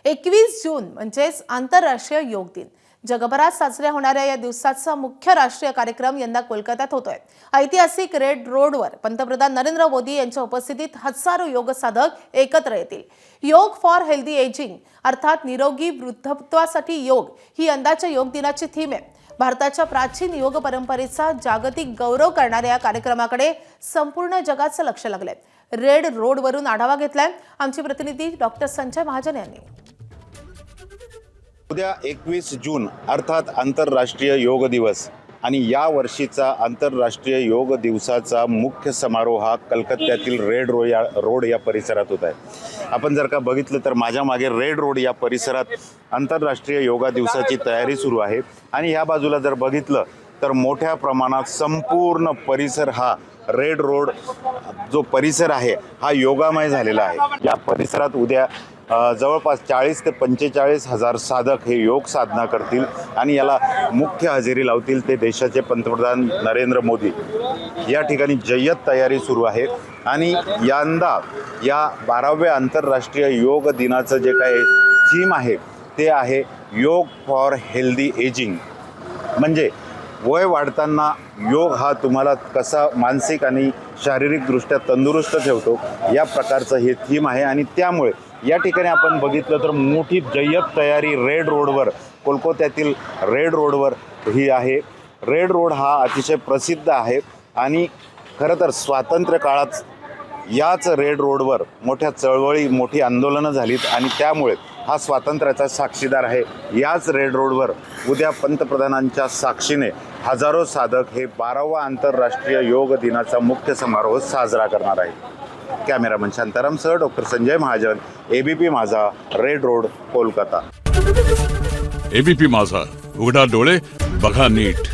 21 जून म्हणजेच आंतरराष्ट्रीय योग दिन। जगभरात साजऱ्या होणाऱ्या या दिवसाचा मुख्य राष्ट्रीय कार्यक्रम यंदा कोलकात्यात होतोय। ऐतिहासिक रेड रोडवर पंतप्रधान नरेंद्र मोदी यांच्या उपस्थितीत हजारो योग साधक एकत्र येतील। योग फॉर हेल्दी एजिंग अर्थात निरोगी वृद्धत्वासाठी योग ही यंदाच्या योग दिनाची थीम आहे। भारताच्या प्राचीन योग परंपरेचा जागतिक गौरव करणाऱ्या या कार्यक्रमाकडे संपूर्ण जगाचं लक्ष लागलंय। रेड रोडवरून आढावा घेतलाय आमचे प्रतिनिधी डॉक्टर संजय महाजन यांनी। उद्या 21 जून अर्थात आंतरराष्ट्रीय योग दिवस आणि या वर्षीचा आंतरराष्ट्रीय योग दिवसाचा मुख्य समारोह हा कलकत्त्यातील रेड रोड या परिसरात होत आहे। आपण जर का बघितलं तर माझ्या मागे रेड रोड या परिसरात आंतरराष्ट्रीय योगा दिवसाची तयारी सुरू आहे आणि या बाजूला जर बघितलं तर मोठ्या प्रमाणात संपूर्ण परिसर हा रेड रोड जो परिसर आहे हा योगामय झालेला आहे। या परिसरात उद्या जवळपास 40 ते 45 हजार साधक हे योग साधना करतील आणि याला मुख्य हजेरी लावतील ते देशाचे पंतप्रधान नरेंद्र मोदी। या ठिकाणी जय्यत तयारी सुरू आहे आणि यंदा या 12व्या आंतरराष्ट्रीय योग दिनाचं जे काही थीम आहे ते आहे योग फॉर हेल्दी एजिंग। म्हणजे वय वाढताना योग हा तुम्हाला कसा मानसिक आणि शारीरिकदृष्ट्या तंदुरुस्त ठेवतो या प्रकारचं हे थीम आहे आणि त्यामुळे या ठिकाणी आपण बघितलं तर मोठी जय्यत तयारी रेड रोडवर कोलकात्यातील रेड रोडवर ही आहे। रेड रोड हा अतिशय प्रसिद्ध आहे आणि खरं तर स्वातंत्र्य काळात याच रेड रोडवर मोठ्या चळवळी मोठी आंदोलनं झालीत आणि त्यामुळे हा स्वातंत्र्याचा साक्षीदार आहे। याच रेड रोडवर उद्या पंतप्रधानांच्या साक्षीने हजारो साधक हे 12वा आंतरराष्ट्रीय योग दिनाचा मुख्य समारोह साजरा करणार आहेत। कॅमेरामन शांतारामसह doctor Sanjay Mahajan, ABP Majha, red road, Kolkata. ABP Majha, उघडा डोळे बघा नीट।